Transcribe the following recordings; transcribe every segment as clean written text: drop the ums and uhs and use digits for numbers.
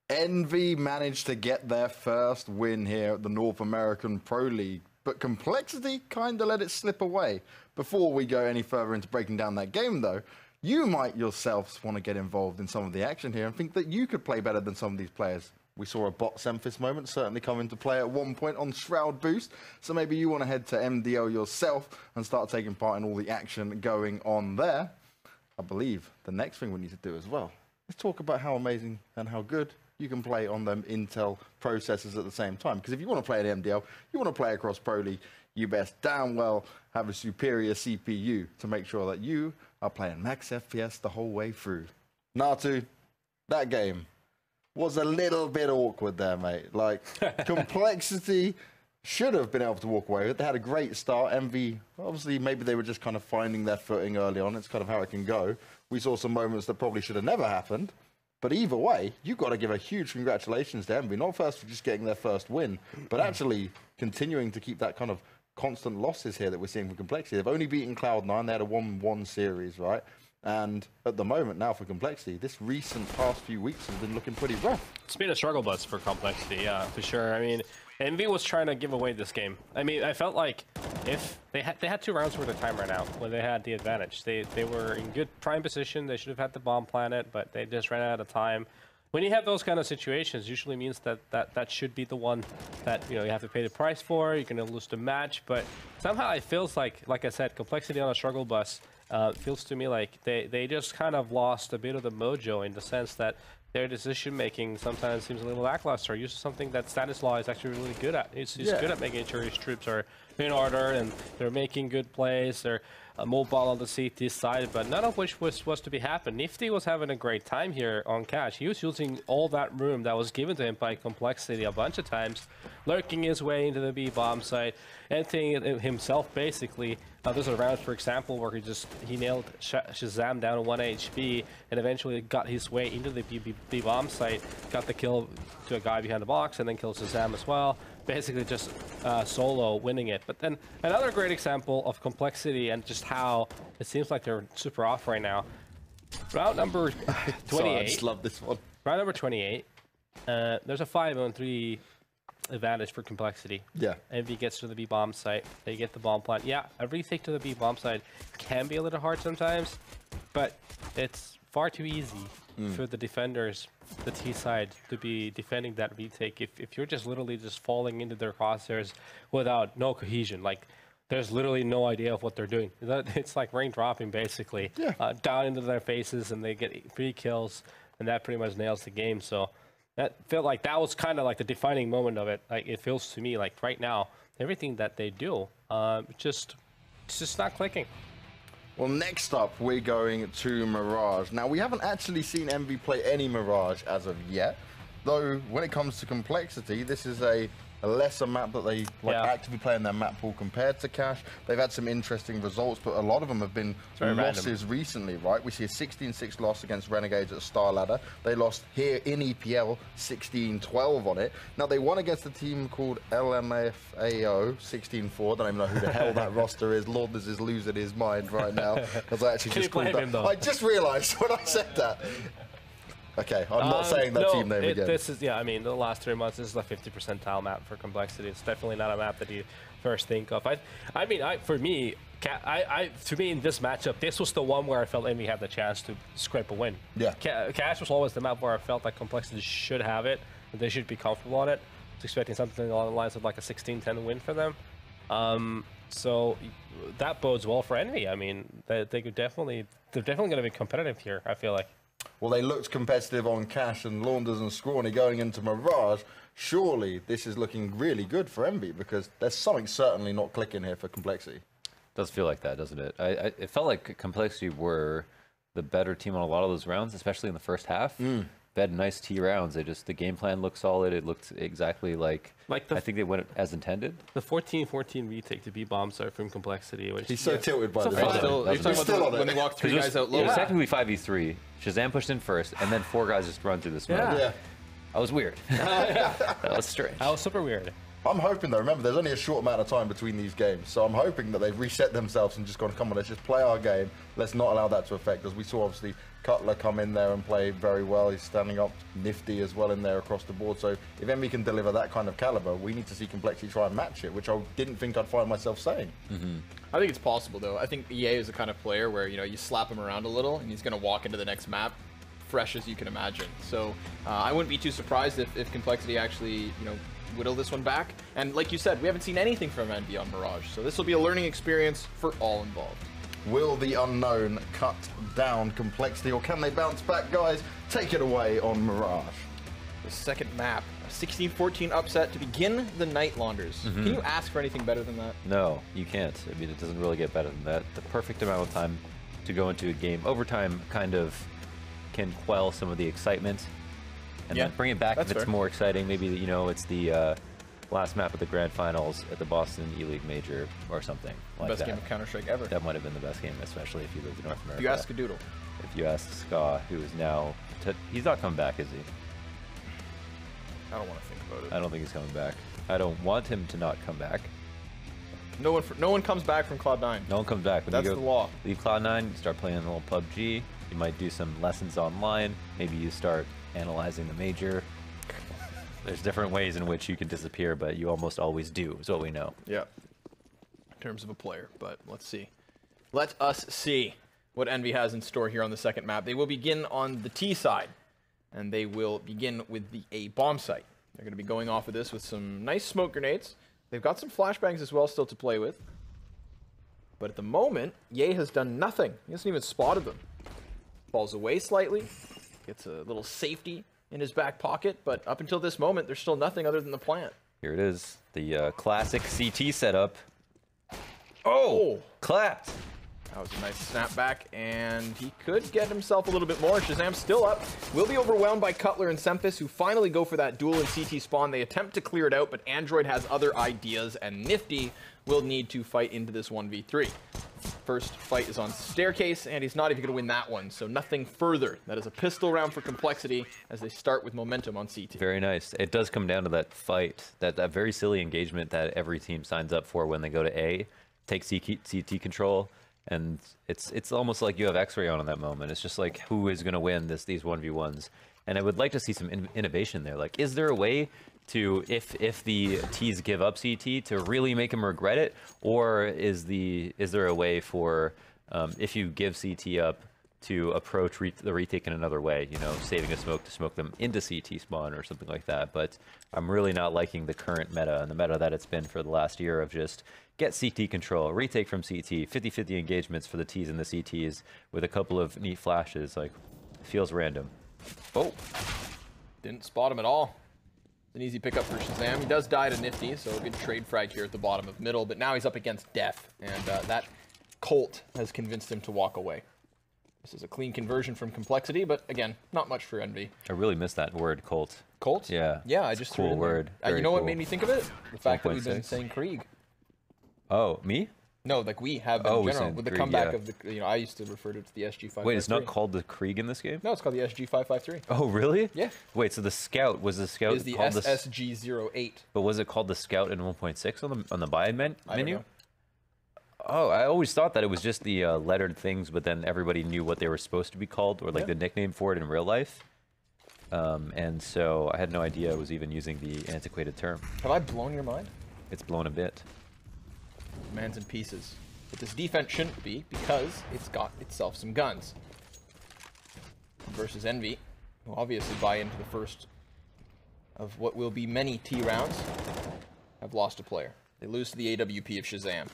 EnVy managed to get their first win here at the North American Pro League, but Complexity kind of let it slip away. Before we go any further into breaking down that game, though, you might yourselves want to get involved in some of the action here and think that you could play better than some of these players. We saw a bot Semphis moment certainly come into play at one point on Shroud Boost, so maybe you want to head to MDL yourself and start taking part in all the action going on there. I believe the next thing we need to do as well is talk about how amazing and how good you can play on them Intel processors at the same time. Because if you want to play an MDL, you want to play across Pro League, you best damn well have a superior CPU to make sure that you are playing max FPS the whole way through. Natu, that game was a little bit awkward there, mate. Like, Complexity should have been able to walk away with it. They had a great start. EnVy, obviously, maybe they were just kind of finding their footing early on. It's kind of how it can go. We saw some moments that probably should have never happened. But either way, you've got to give a huge congratulations to EnVy, not first for just getting their first win, but actually continuing to keep that kind of constant losses here that we're seeing for Complexity. They've only beaten Cloud9. They had a 1-1 series, right? And at the moment now for Complexity, this recent past few weeks has been looking pretty rough. It's been a struggle bus for Complexity, yeah, for sure. I mean, EnVy was trying to give away this game. I mean, I felt like if they had 2 rounds worth of time right now when they had the advantage. They were in good prime position. They should have had the bomb planet, but they just ran out of time. When you have those kind of situations, usually means that should be the one that you have to pay the price for. You're gonna lose the match, but somehow it feels like I said, Complexity on a struggle bus feels to me like they just kind of lost a bit of the mojo in the sense that their decision-making sometimes seems a little lackluster. Usually something that Stanislaw is actually really good at. He's good at making sure his troops are in order and they're making good plays. They're mobile on the CT side, but none of which was to be happened. Nifty was having a great time here on Cash. He was using all that room that was given to him by Complexity a bunch of times, lurking his way into the B bomb site, emptying it himself basically. There's a round, for example, where he nailed Shazam down to 1 HP and eventually got his way into the B bomb site, got the kill to a guy behind the box, and then killed Shazam as well. Basically just solo winning it. But then another great example of Complexity and just how it seems like they're super off right now. Round number 28. Sorry, I just love this one. Round number 28. There's a 5-on-3 advantage for Complexity. Yeah. EnVy gets to the B bomb site. They get the bomb plant. Yeah, a retake to the B bomb site can be a little hard sometimes, but it's far too easy for the defenders, the T side, to be defending that retake. If you're just literally just falling into their crosshairs without no cohesion, like there's literally no idea of what they're doing. It's like rain dropping basically down into their faces, and they get 3 kills, and that pretty much nails the game. So that felt like that was kind of like the defining moment of it. Like it feels to me like right now, everything that they do, it's just not clicking. Well, next up, we're going to Mirage. Now, we haven't actually seen EnVy play any Mirage as of yet, though when it comes to Complexity, this is a lesser map that they actively play in their map pool compared to Cash. They've had some interesting results, but a lot of them have been losses recently, right? We see a 16-6 loss against Renegades at Star Ladder. They lost here in EPL 16-12 on it. Now, they won against a team called LMFAO 16-4. Don't even know who the hell that roster is. Lourdes is losing his mind right now. Because I actually just called that. I just realized when I said that. Okay, I'm not saying that team name again. This is, I mean, the last 3 months, this is a 50 percentile map for Complexity. It's definitely not a map that you first think of. For me, in this matchup, this was the one where I felt EnVy had the chance to scrape a win. Yeah. Cash was always the map where I felt like Complexity should have it, and they should be comfortable on it. I was expecting something along the lines of like a 16-10 win for them. So that bodes well for EnVy. I mean, they're definitely going to be competitive here, I feel like. Well, they looked competitive on Cash and Launders and Scrawny going into Mirage. Surely this is looking really good for EnVy because there's something certainly not clicking here for Complexity. Does feel like that, doesn't it? It felt like Complexity were the better team on a lot of those rounds, especially in the first half. They had nice T rounds. The game plan looked solid. It looked exactly like I think they went as intended. The 14-14 retake to B bomb start from Complexity. Which, he's so tilted by this. He's still on it. When they walked 3 guys out low. It was technically 5v3. Shazam pushed in first, and then 4 guys just run through the smoke. Yeah. That was weird. That was strange. That was super weird. I'm hoping, though, remember, there's only a short amount of time between these games, so I'm hoping that they've reset themselves and just gone, come on, let's just play our game. Let's not allow that to affect us. We saw, obviously, Cutler come in there and play very well. He's standing up nifty as well in there across the board. So if Envy can deliver that kind of caliber, we need to see Complexity try and match it, which I didn't think I'd find myself saying. I think it's possible, though. I think EA is the kind of player where, you slap him around a little, and he's going to walk into the next map fresh as you can imagine. So I wouldn't be too surprised if Complexity actually, whittle this one back. And like you said, we haven't seen anything from Envy on Mirage, so this will be a learning experience for all involved. Will the unknown cut down Complexity, or can they bounce back, guys? Take it away on Mirage. The second map, a 16-14 upset to begin the Night Launders. Can you ask for anything better than that? No, you can't. I mean, it doesn't really get better than that. The perfect amount of time to go into a game. Overtime kind of can quell some of the excitement, and then bring it back if it's more exciting. Maybe, it's the last map of the Grand Finals at the Boston E-League Major or something like that. Best game of Counter-Strike ever. That might have been the best game, especially if you lived in North America. If you ask Skadoodle. If you ask Ska, who is now... he's not coming back, is he? I don't want to think about it. I don't think he's coming back. I don't want him to not come back. No one comes back from Cloud9. No one comes back. When That's you the law. Leave Cloud9, you start playing a little PUBG. You might do some lessons online. Maybe you start analyzing the major. There's different ways in which you can disappear, but you almost always do, is what we know. Yeah. In terms of a player, but let's see. Let us see what Envy has in store here on the second map. They will begin on the T side, and they will begin with the A bomb site. They're going to be going off of this with some nice smoke grenades. They've got some flashbangs as well still to play with. But at the moment, Ye has done nothing. He hasn't even spotted them. Falls away slightly, gets a little safety in his back pocket, but up until this moment, there's still nothing other than the plant. Here it is, the classic CT setup. Oh, clapped. That was a nice snapback, and he could get himself a little bit more. Shazam's still up. Will be overwhelmed by Cutler and Semphis, who finally go for that duel in CT spawn. They attempt to clear it out, but Android has other ideas, and Nifty will need to fight into this 1v3. First fight is on Staircase, and he's not even going to win that one, so nothing further. That is a pistol round for Complexity as they start with momentum on CT. Very nice. It does come down to that fight, that very silly engagement that every team signs up for when they go to A, take CT control, and it's almost like you have X-ray on in that moment. It's just like, who is going to win these 1v1s? And I would like to see some innovation there. Like, is there a way to, if the T's give up CT, to really make them regret it? Or is there a way for, if you give CT up, to approach the retake in another way, saving a smoke to smoke them into CT spawn or something like that? But I'm really not liking the current meta, and the meta that it's been for the last year of just get CT control, retake from CT, 50-50 engagements for the T's and the CTs with a couple of neat flashes. Like, feels random. Oh, didn't spot him at all. It's an easy pickup for Shazam. He does die to Nifty, so a good trade frag here at the bottom of middle, but now he's up against Def, and that Colt has convinced him to walk away. This is a clean conversion from Complexity, but again, not much for Envy. I really missed that word, Colt. Colt? Yeah. Yeah, I just cool word. You know cool. what made me think of it? The fact that we've been 1.6. saying Krieg. Oh, me? No, like we have in general, with the Krieg, comeback of the, I used to refer to it as the SG553. Wait, it's not called the Krieg in this game? No, it's called the SG553. Oh, really? Yeah. Wait, so the Scout, was the Scout It's the called SSG08. But was it called the Scout in 1.6 on the buy menu? I don't know. Oh, I always thought that it was just the lettered things, but then everybody knew what they were supposed to be called, or like the nickname for it in real life. And so I had no idea it was even using the antiquated term. Have I blown your mind? It's blown a bit. Man's in pieces. But this defense shouldn't be, because it's got itself some guns. Versus Envy, who obviously buy into the first of what will be many T rounds, have lost a player. They lose to the AWP of Shazam.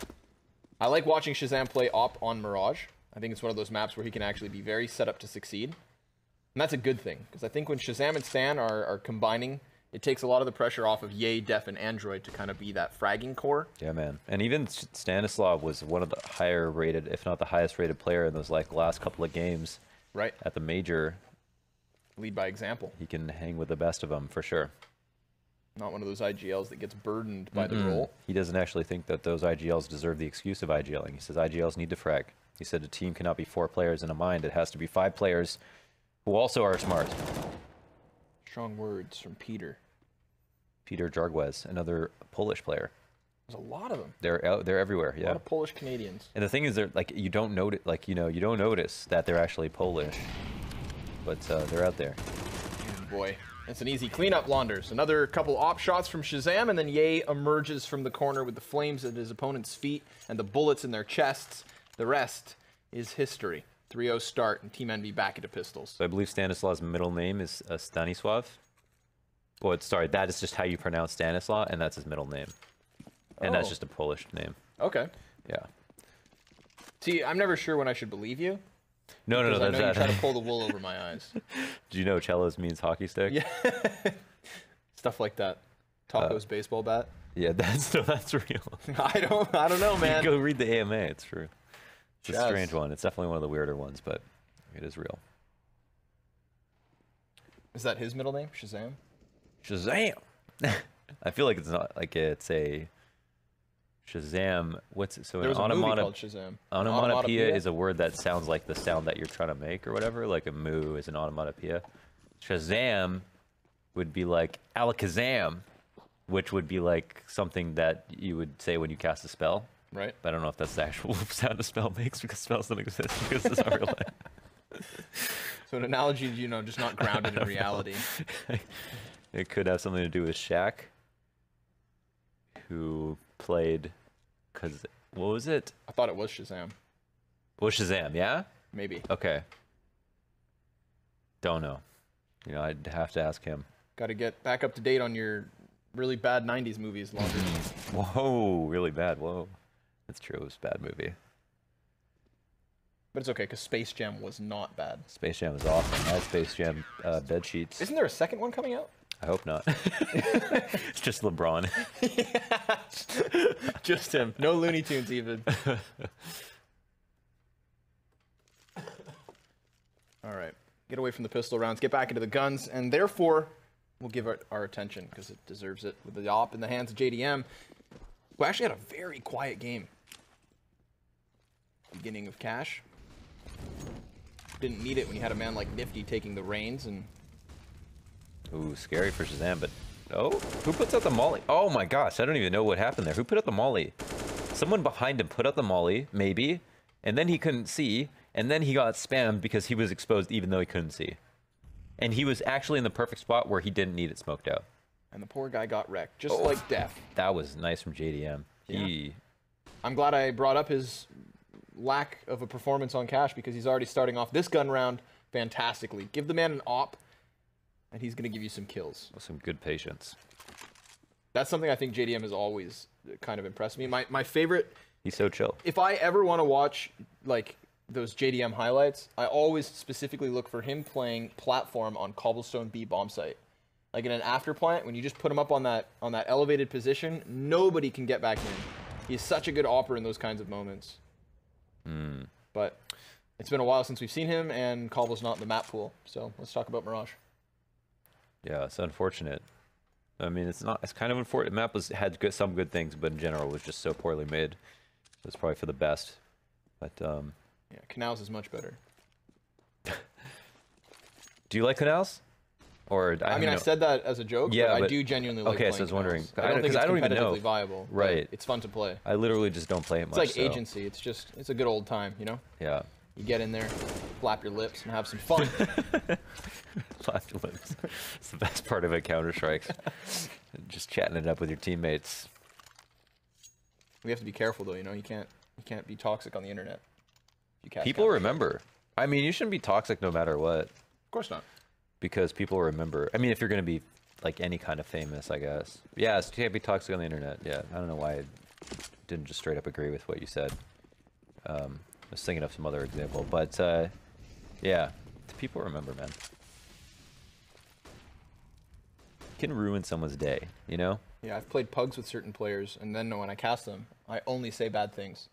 I like watching Shazam play op on Mirage. I think it's one of those maps where he can actually be very set up to succeed. And that's a good thing, because I think when Shazam and Stan are combining, it takes a lot of the pressure off of Ye, Def, and Android to kind of be that fragging core. Yeah, man. And even Stanislav was one of the higher rated, if not the highest rated player in those last couple of games. Right. At the major. Lead by example. He can hang with the best of them, for sure. Not one of those IGLs that gets burdened by the role. He doesn't actually think that those IGLs deserve the excuse of IGLing. He says IGLs need to frag. He said a team cannot be 4 players in a mind. It has to be 5 players who also are smart. Strong words from Peter. Peter Jargwez, another Polish player. There's a lot of them. They're everywhere. Yeah. A lot of Polish Canadians. And the thing is, they're like, you don't notice that they're actually Polish but they're out there. Oh boy, it's an easy cleanup, Launders. Another couple op shots from Shazam, and then Ye emerges from the corner with the flames at his opponent's feet and the bullets in their chests. The rest is history. 3-0 start, and Team Envy back into pistols. So I believe Stanislav's middle name is Stanisław. Oh, sorry, that is just how you pronounce Stanislaw, and that's his middle name. And that's just a Polish name. Okay. Yeah. See, I'm never sure when I should believe you. No, I know you that's try to pull the wool over my eyes. Do you know cellos means hockey stick? Yeah. Stuff like that. Taco's baseball bat. Yeah, that's real. I don't know, man. You go read the AMA, it's true. It's Chaz. a strange one. It's definitely one of the weirder ones, but it is real. Is that his middle name? Shazam? Shazam! I feel like it's not like it's a Shazam. What's it? So There an was a movie called onomatopoeia. Shazam. Onomatopoeia is a word that sounds like the sound that you're trying to make or whatever. Like a moo is an onomatopoeia. Shazam would be like alakazam, which would be like something that you would say when you cast a spell. Right. But I don't know if that's the actual sound a spell makes because spells don't exist because it's not real life. So an analogy, just not grounded in reality. It could have something to do with Shaq, who played, what was it? I thought it was Shazam. Well, Shazam, yeah? Maybe. Okay. Don't know. I'd have to ask him. Got to get back up to date on your really bad 90s movies, Laundry. Whoa, really bad. Whoa. That's true. It was a bad movie. But it's okay, because Space Jam was not bad. Space Jam was awesome. I had Space Jam bed sheets. Isn't there a second one coming out? I hope not. It's just LeBron. Just him. No Looney Tunes even. All right. Get away from the pistol rounds. Get back into the guns. And therefore, we'll give it our attention because it deserves it with the op in the hands of JDM, who actually had a very quiet game. Beginning of Cash. Didn't need it when you had a man like Nifty taking the reins and... Ooh, scary for Shazam, but... Oh, who puts out the molly? Oh my gosh, I don't even know what happened there. Who put out the molly? Someone behind him put out the molly, maybe, and then he couldn't see, and then he got spammed because he was exposed even though he couldn't see. And he was actually in the perfect spot where he didn't need it smoked out. And the poor guy got wrecked, just like Def. That was nice from JDM. Yeah. I'm glad I brought up his lack of a performance on Cash because he's already starting off this gun round fantastically. Give the man an op, and he's going to give you some kills. With some good patience. That's something I think JDM has always kind of impressed me. My favorite... He's so chill. If I ever want to watch, like, those JDM highlights, I always specifically look for him playing platform on Cobblestone B bomb site. Like in an after plant, when you just put him up on that elevated position, nobody can get back in. He's such a good opper in those kinds of moments. But it's been a while since we've seen him, and Cobble's not in the map pool. So let's talk about Mirage. Yeah, it's unfortunate. I mean, it's kind of unfortunate. The map had some good things, but in general, it was just so poorly made. So it's probably for the best. But yeah, Canals is much better. Do you like Canals? Or I mean, I said that as a joke. Yeah, but I do genuinely like okay, playing so I was wondering. Canals. I don't think it's even know. competitively viable. Right. It's fun to play. I literally just don't play it much. It's like agency. It's a good old time, you know? Yeah. You get in there, flap your lips, and have some fun. Flap your lips. It's the best part of it, Counter-Strikes. Just chatting it up with your teammates. We have to be careful, though. You know, you can't be toxic on the internet. You catch People remember. I mean, you shouldn't be toxic no matter what. Of course not. Because people remember. I mean, if you're going to be like any kind of famous, I guess. Yeah, you can't be toxic on the internet. Yeah, I don't know why I didn't just straight up agree with what you said. I was thinking of some other example, but yeah, people remember, man. Can ruin someone's day, you know? Yeah, I've played pugs with certain players, and then when I cast them, I only say bad things.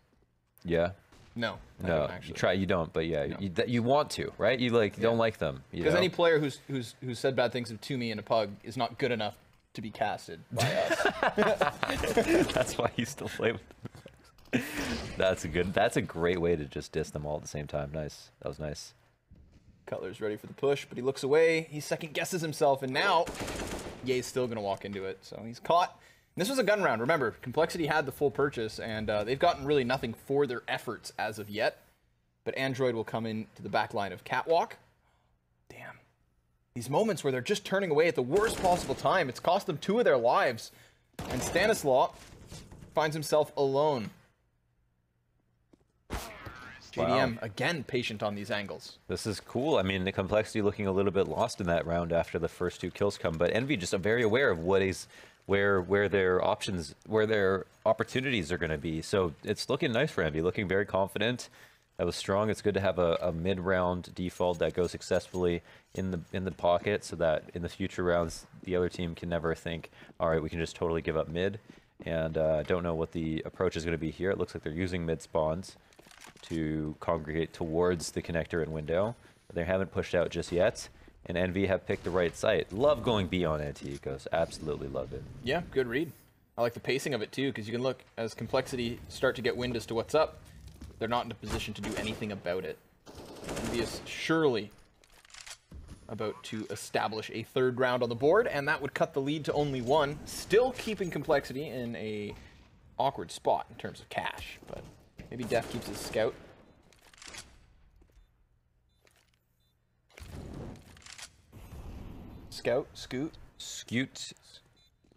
Yeah. No, I No, don't actually. you don't, but yeah, No. you want to, right? You don't like them. Because any player who's said bad things to me in a pug is not good enough to be casted by us. That's why you still play with them. That's a great way to just diss them all at the same time. Nice. That was nice. Cutler's ready for the push, but he looks away. He second guesses himself, and now Ye's still gonna walk into it. So he's caught. This was a gun round. Remember, Complexity had the full purchase, and they've gotten really nothing for their efforts as of yet. But Android will come in to the back line of Catwalk. Damn. these moments where they're just turning away at the worst possible time. It's cost them 2 of their lives. And Stanislaw finds himself alone. JDM, again, patient on these angles. This is cool. I mean, the Complexity looking a little bit lost in that round after the first 2 kills come, but Envy just very aware of what is where their options, where their opportunities are going to be. So it's looking nice for Envy, looking very confident. That was strong. It's good to have a mid-round default that goes successfully in the pocket, so that in the future rounds the other team can never think, all right, we can just totally give up mid. And I don't know what the approach is going to be here. It looks like they're using mid spawns to congregate towards the connector and window. They haven't pushed out just yet, and Envy have picked the right site. Love going B on anti-ecos. Absolutely love it. Yeah, good read. I like the pacing of it too, because you can look as Complexity start to get wind as to what's up. They're not in a position to do anything about it. Envy is surely about to establish a 3rd round on the board, and that would cut the lead to only 1, still keeping Complexity in a awkward spot in terms of cash, but maybe Def keeps his scout. Scout, scoot. Scoot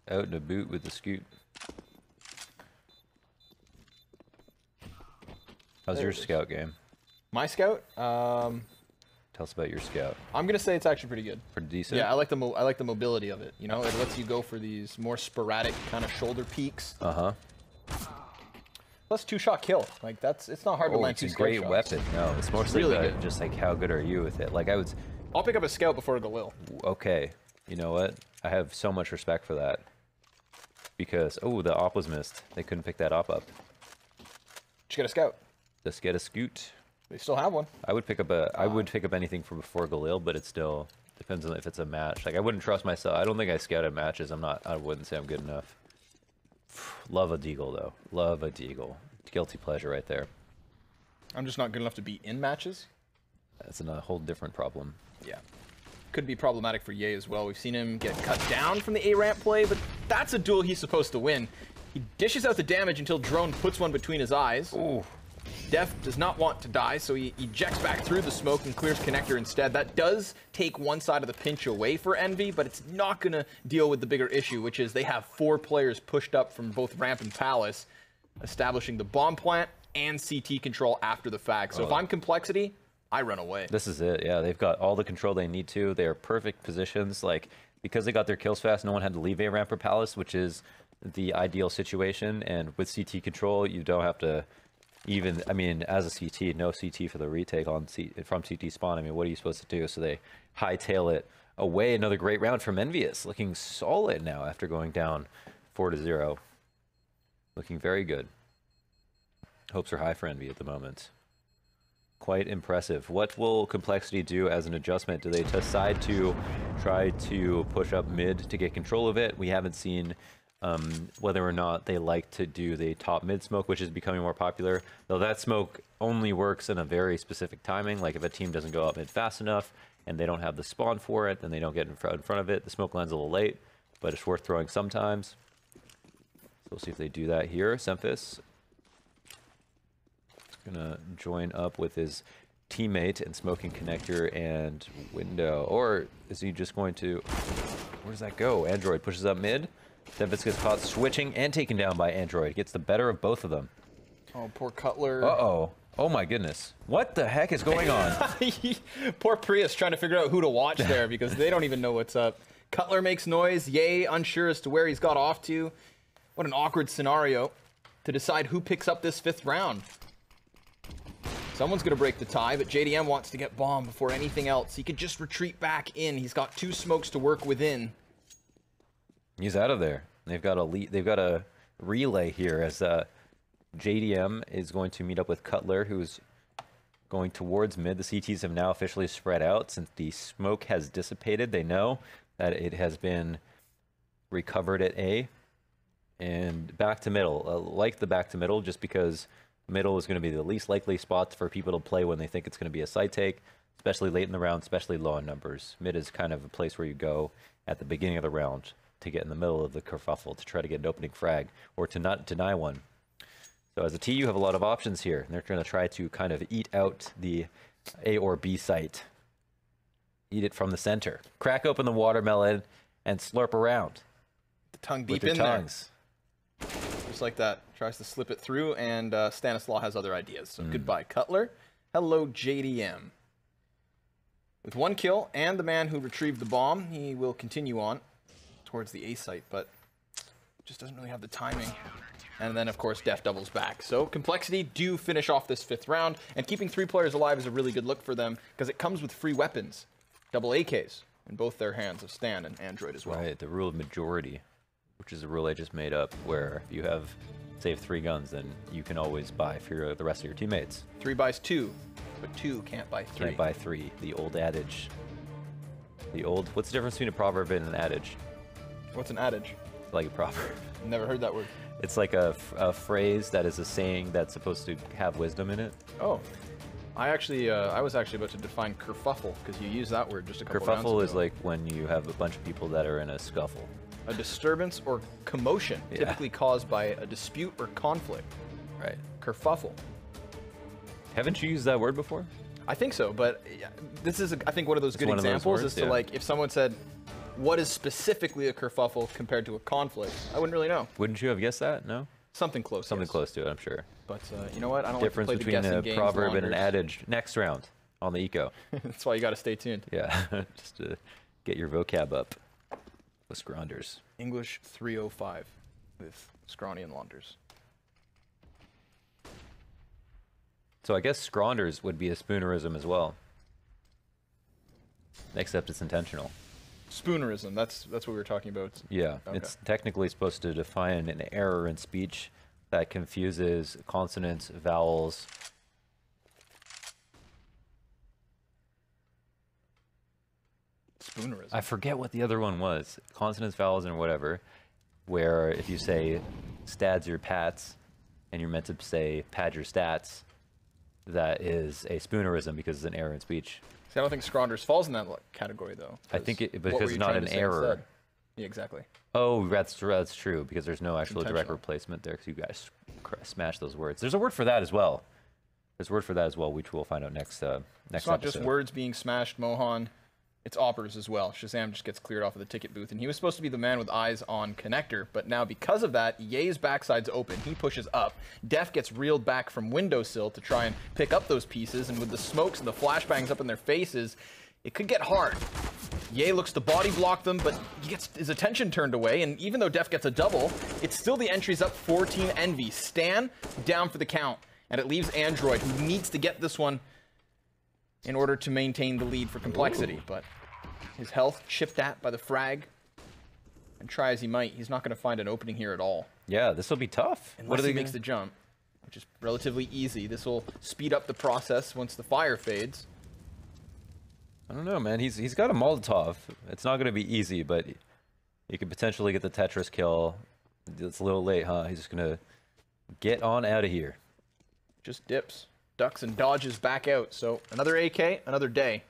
out in a boot with the scoot. How's your scout game? My scout? Tell us about your scout. I'm gonna say it's actually pretty good. Pretty decent? Yeah, I like the mobility of it. You know, it lets you go for these more sporadic kind of shoulder peaks. Uh-huh. Plus 2-shot kill. Like it's not hard to land it's 2 a scout great shots. weapon. No, it's mostly really about good. just like how good are you with it. Like I'll pick up a scout before a Galil. okay, you know what? I have so much respect for that. Because, oh, the op was missed. They couldn't pick that op up. Just get a scout. Just get a scoot. They still have one. I would pick up I would pick up anything from before Galil, but it still depends on if it's a match. Like I wouldn't trust myself. I don't think I scout at matches. I wouldn't say I'm good enough. Love a deagle though. Love a deagle. Guilty pleasure right there. I'm just not good enough to be in matches. That's a whole different problem. Yeah. Could be problematic for Ye as well. We've seen him get cut down from the A-ramp play, but that's a duel he's supposed to win. He dishes out the damage until Drone puts one between his eyes. Ooh. Def does not want to die, so he ejects back through the smoke and clears connector instead. That does take one side of the pinch away for Envy, but it's not going to deal with the bigger issue, which is they have 4 players pushed up from both ramp and palace, establishing the bomb plant and CT control after the fact. So if I'm Complexity, I run away. This is it. Yeah, they've got all the control they need to. They are perfect positions. Like, because they got their kills fast, no one had to leave a ramp or palace, which is the ideal situation. And with CT control, you don't have to even, I mean, as a CT, no CT for the retake on from CT spawn. I mean, what are you supposed to do? So they hightail it away. Another great round from EnVyUs, looking solid now after going down 4-0. Looking very good. Hopes are high for Envy at the moment. Quite impressive. What will Complexity do as an adjustment? Do they decide to try to push up mid to get control of it? We haven't seen whether or not they like to do the top mid smoke, which is becoming more popular. Though that smoke only works in a very specific timing. Like if a team doesn't go up mid fast enough and they don't have the spawn for it, then they don't get in front of it. The smoke lands a little late, but it's worth throwing sometimes. So we'll see if they do that here. Semphis gonna join up with his teammate and smoking connector and window. Or is he just going to, where does that go? Android pushes up mid. Semphis gets caught switching and taken down by Android. Gets the better of both of them. Oh, poor Cutler. Uh-oh. Oh my goodness. What the heck is going on? Poor Prius trying to figure out who to watch there because they don't even know what's up. Cutler makes noise. Ye unsure as to where he's got off to. What an awkward scenario to decide who picks up this 5th round. Someone's going to break the tie, but JDM wants to get bomb before anything else. He could just retreat back in. He's got 2 smokes to work within. He's out of there. They've got a lead, they've got a relay here as JDM is going to meet up with Cutler, who's going towards mid. The CTs have now officially spread out since the smoke has dissipated. They know that it has been recovered at A. And back to middle. Like the back to middle, just because middle is going to be the least likely spots for people to play when they think it's going to be a side take, especially late in the round, especially low in numbers. Mid is kind of a place where you go at the beginning of the round to get in the middle of the kerfuffle, to try to get an opening frag, or to not deny one. So as a T, you have a lot of options here, and they're going to try to kind of eat out the A or B site. Eat it from the center. Crack open the watermelon and slurp around. The tongue with deep your in tongues. there. Just like that. Tries to slip it through, and Stanislaw has other ideas. So goodbye, Cutler. Hello, JDM. With 1 kill and the man who retrieved the bomb, he will continue on towards the A site, but just doesn't really have the timing. And then, of course, Def doubles back. So Complexity do finish off this 5th round, and keeping 3 players alive is a really good look for them because it comes with free weapons. Double AKs in both their hands of Stan and Android as well. Right, the rule of majority, which is a rule I just made up, where if you have, save 3 guns, then you can always buy for the rest of your teammates. 3 buys 2, but 2 can't buy 3. Can't buy 3, the old adage. What's the difference between a proverb and an adage? What's an adage? Like a proverb. Never heard that word. It's like a phrase that is a saying that's supposed to have wisdom in it. Oh. I was actually about to define kerfuffle, because you used that word just a couple rounds ago. Kerfuffle is like when you have a bunch of people that are in a scuffle. A disturbance or commotion, Yeah. typically caused by a dispute or conflict. Right. Kerfuffle. Haven't you used that word before? I think so, but this is, I think, one of those good one of those examples words, as to, yeah. like, if someone said, what is specifically a kerfuffle compared to a conflict? I wouldn't really know. Wouldn't you have guessed that? No? Something close, Something yes. close to it, I'm sure. But you know what? I don't Difference like to play between the guessing a games proverb and an longer. adage. Next round on the eco. That's why you got to stay tuned. Yeah, just to get your vocab up with Scronders. English 305 with Scrawny and Launders. So I guess Scronders would be a spoonerism as well. Except it's intentional. Spoonerism, that's what we were talking about. Yeah, Okay. it's technically supposed to define an error in speech that confuses consonants, vowels. Spoonerism. I forget what the other one was. Consonants, vowels, and whatever. Where if you say stads your pats, and you're meant to say pad your stats, that is a spoonerism because it's an error in speech. See, I don't think Scronders falls in that category, though. I think it what because were it's you not trying an to say error. instead? Yeah, exactly. Oh, that's true because there's no actual direct intentional. replacement there. Because you guys smash those words. There's a word for that as well. There's a word for that as well, which we'll find out next It's next not episode. just words being smashed, Mohan. It's oppers as well. Shazam just gets cleared off of the ticket booth, and he was supposed to be the man with eyes on connector, but now because of that, Ye's backside's open. He pushes up. Def gets reeled back from windowsill to try and pick up those pieces, and with the smokes and the flashbangs up in their faces, it could get hard. Ye looks to body block them, but he gets his attention turned away, and even though Def gets a double, it's still the entries up for Team Envy. Stan down for the count, and it leaves Android, who needs to get this one in order to maintain the lead for Complexity. But his health chipped at by the frag, and try as he might, he's not going to find an opening here at all. Yeah, this will be tough. Unless he makes the jump, which is relatively easy. This will speed up the process once the fire fades. I don't know, man. He's got a Molotov. It's not going to be easy, but he could potentially get the Tetris kill. It's a little late, huh? He's just going to get on out of here. Just dips, ducks, and dodges back out. So another AK, another day,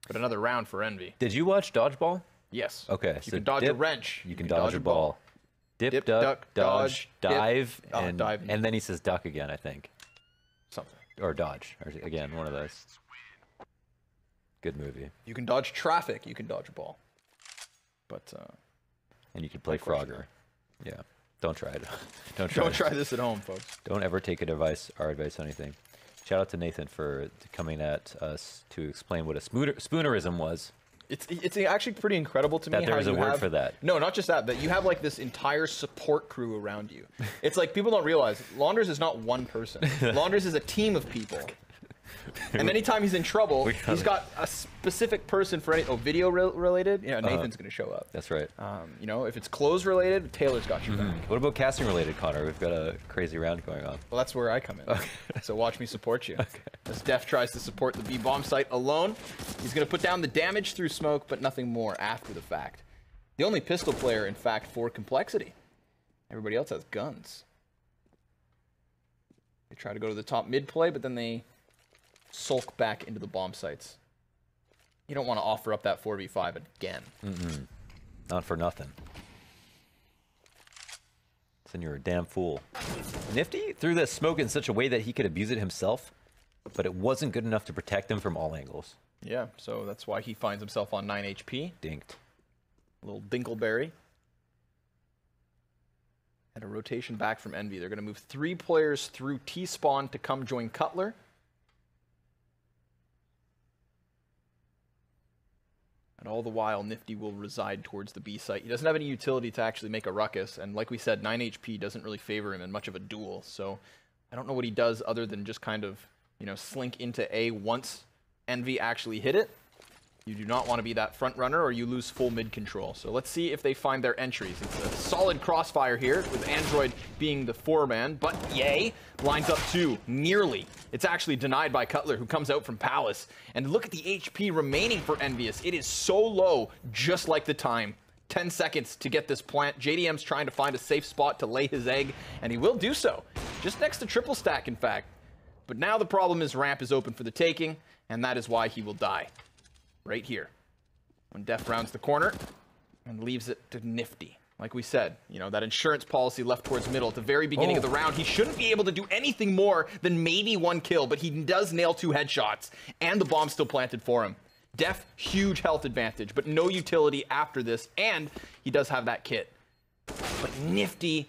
but another round for Envy. Did you watch Dodgeball? Yes. Okay. You so can dodge a dip, wrench. You can dodge a ball. Dip, duck, dodge, dip. dive, Oh, and dive. and then he says duck again, I think. Something. Or dodge. Or again, one of those. Good movie. You can dodge traffic. You can dodge a ball. But And you can play question. Frogger. Yeah. Don't try it. Don't don't try this at home, folks. Don't ever take our advice on anything. Shout out to Nathan for coming at us to explain what a spoonerism was. It's actually pretty incredible to me That there how is a you word have, for that. No, not just that. That you have like this entire support crew around you. It's like people don't realize Launders is not one person. Launders is a team of people. And anytime he's in trouble, he's got a specific person for any video related. Yeah, Nathan's gonna show up. That's right. You know, if it's clothes related, Taylor's got your back. What about casting related, Connor? We've got a crazy round going on. Well, that's where I come in. So watch me support you. As Def tries to support the B bomb site alone, he's going to put down the damage through smoke, but nothing more after the fact. The only pistol player, in fact, for Complexity. Everybody else has guns. They try to go to the top mid play, but then they sulk back into the bomb sites. You don't want to offer up that 4v5 again. Not for nothing. Then you're a damn fool. Nifty threw that smoke in such a way that he could abuse it himself, but it wasn't good enough to protect him from all angles. Yeah, so that's why he finds himself on 9 HP. Dinked. A little Dinkleberry. And a rotation back from Envy. They're going to move 3 players through T-spawn to come join Cutler. And all the while, Nifty will reside towards the B site. He doesn't have any utility to actually make a ruckus. And like we said, 9 HP doesn't really favor him in much of a duel. So I don't know what he does other than just kind of, you know, slink into A once Envy actually hit it. You do not want to be that front runner or you lose full mid control. So let's see if they find their entries. It's a solid crossfire here with Android being the 4-man, but Yay lines up 2, nearly. It's actually denied by Cutler, who comes out from Palace. And look at the HP remaining for EnVyUs. It is so low, just like the time. 10 seconds to get this plant. JDM's trying to find a safe spot to lay his egg, and he will do so. Just next to triple stack, in fact. But now the problem is ramp is open for the taking, and that is why he will die. Right here. When Def rounds the corner and leaves it to Nifty. Like we said, you know, that insurance policy left towards middle at the very beginning of the round. He shouldn't be able to do anything more than maybe 1 kill, but he does nail 2 headshots, and the bomb still planted for him. Def, huge health advantage, but no utility after this, and he does have that kit. But Nifty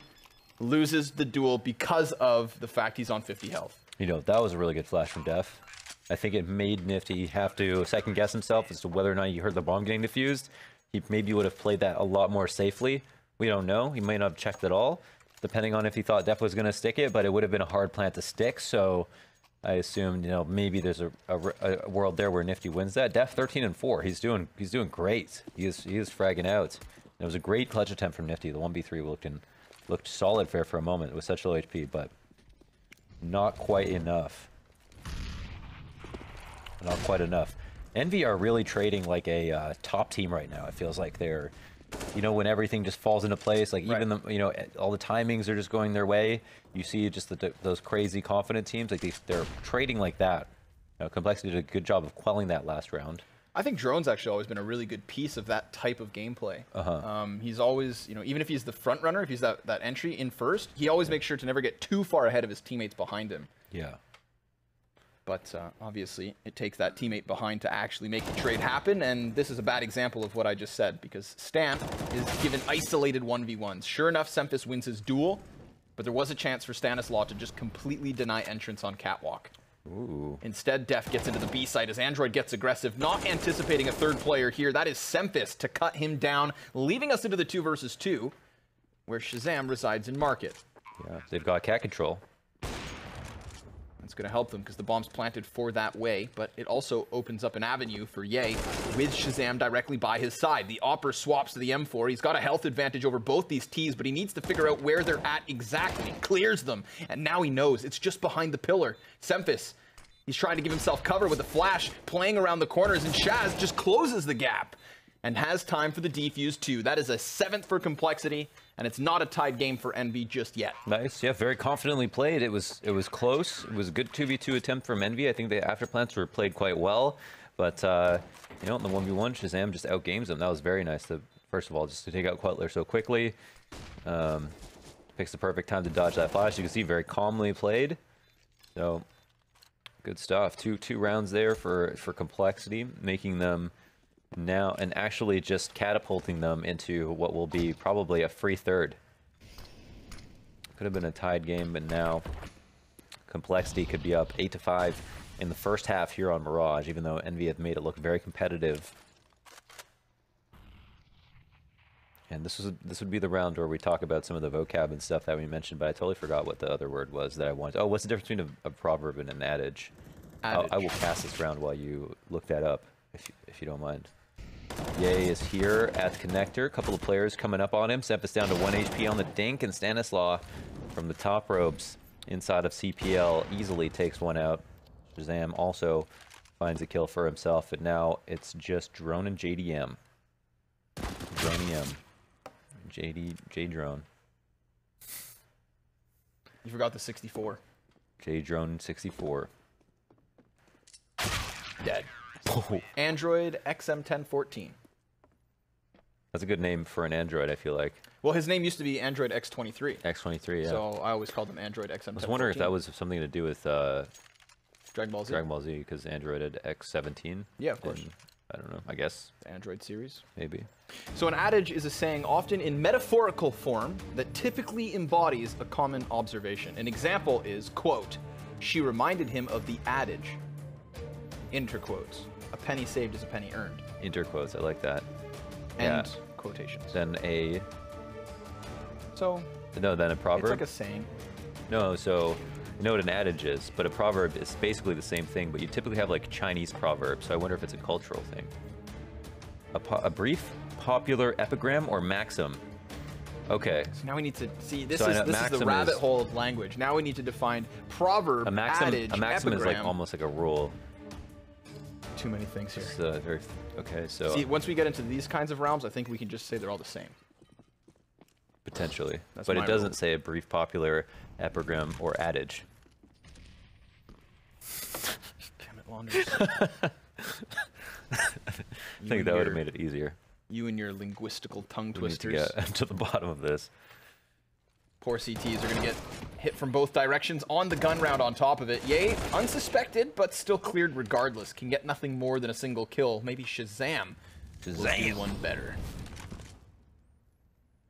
loses the duel because of the fact he's on 50 health. You know, that was a really good flash from Def. I think it made Nifty have to second guess himself as to whether or not he heard the bomb getting defused. He maybe would have played that a lot more safely. We don't know. He might not have checked at all, depending on if he thought Def was going to stick it, but it would have been a hard plant to stick. So I assumed, you know, maybe there's a world there where Nifty wins that. Def 13-4. He's doing great. He is fragging out. It was a great clutch attempt from Nifty. The 1v3 looked solid for a moment. It was such low HP, but not quite enough. Not quite enough. Envy are really trading like a top team right now. It feels like they're, you know, when everything just falls into place, like even the, you know, all the timings are just going their way. You see just those crazy confident teams, like they're trading like that. You know, Complexity did a good job of quelling that last round. I think Drone's actually always been a really good piece of that type of gameplay. He's always, you know, even if he's the front runner, if he's that entry in first, he always makes sure to never get too far ahead of his teammates behind him. Yeah. But obviously, it takes that teammate behind to actually make the trade happen, and this is a bad example of what I just said, because Stan is given isolated 1v1s. Sure enough, Semphis wins his duel, but there was a chance for Stanislaw to just completely deny entrance on Catwalk. Ooh. Instead, Def gets into the B site as Android gets aggressive, not anticipating a third player here. That is Semphis to cut him down, leaving us into the 2 versus 2, where Shazam resides in Market. Yeah, they've got cat control. It's going to help them because the bomb's planted for that way, but it also opens up an avenue for Ye with Shazam directly by his side. The Opper swaps to the M4. He's got a health advantage over both these Ts, but he needs to figure out where they're at exactly. Clears them, and now he knows. It's just behind the pillar. Semphis, he's trying to give himself cover with a flash, playing around the corners, and Shaz just closes the gap and has time for the defuse too. That is a 7th for Complexity, and it's not a tied game for Envy just yet. Nice, yeah, very confidently played. It was close. It was a good 2v2 attempt from Envy. I think the afterplants were played quite well, but you know, in the 1v1, Shazam just outgames them. That was very nice. First of all, just to take out Quetler so quickly. Picks the perfect time to dodge that flash. You can see very calmly played. So good stuff. Two rounds there for Complexity, making them now and actually just catapulting them into what will be probably a free third. Could have been a tied game, but now Complexity could be up 8-5 in the first half here on Mirage, even though Envy have made it look very competitive. And this would be the round where we talk about some of the vocab and stuff that we mentioned, but I totally forgot what the other word was that I wanted. Oh, what's the difference between a proverb and an adage? I will pass this round while you look that up, if you don't mind. Ye is here at the connector. A couple of players coming up on him. Semphis down to 1 HP on the dink, and Stanislaw from the top ropes inside of CPL easily takes one out. Shazam also finds a kill for himself, and now it's just Drone and JDM. Drone-EM. J-Drone. You forgot the 64. J-Drone 64. Dead. Oh. Android XM1014. That's a good name for an Android, I feel like. Well, his name used to be Android X23. X23, yeah. So I always called him Android XM1014. I was wondering if that was something to do with Dragon Ball Z. Dragon Ball Z, because Android had X17. Yeah, of course. and I don't know. I guess The Android series. maybe. So an adage is a saying often in metaphorical form that typically embodies a common observation. An example is, quote, "She reminded him of the adage." Interquotes. "A penny saved is a penny earned." Interquotes. I like that. End Yeah. quotations. Then a So then a proverb. it's like a saying. No, so you know what an adage is, but a proverb is basically the same thing, but you typically have like Chinese proverbs, so I wonder if it's a cultural thing. A brief, popular epigram or maxim? Okay. So now we need to see, this So I is know this is the maxim rabbit is- hole of language. Now we need to define proverb, A maxim, adage, a maxim is like epigram. almost like a rule. Too many things here. It's very, okay, so See, once we get into these kinds of realms, I think we can just say they're all the same. potentially. That's But my it doesn't rule. say a brief, popular epigram or adage. Damn it, Launders. I think that would have made it easier. You and your linguistical tongue We need to twisters. get to the bottom of this. Poor CTs are going to get hit from both directions on the gun round on top of it. Yay, unsuspected, but still cleared regardless. Can get nothing more than a single kill. Maybe Shazam will do one better.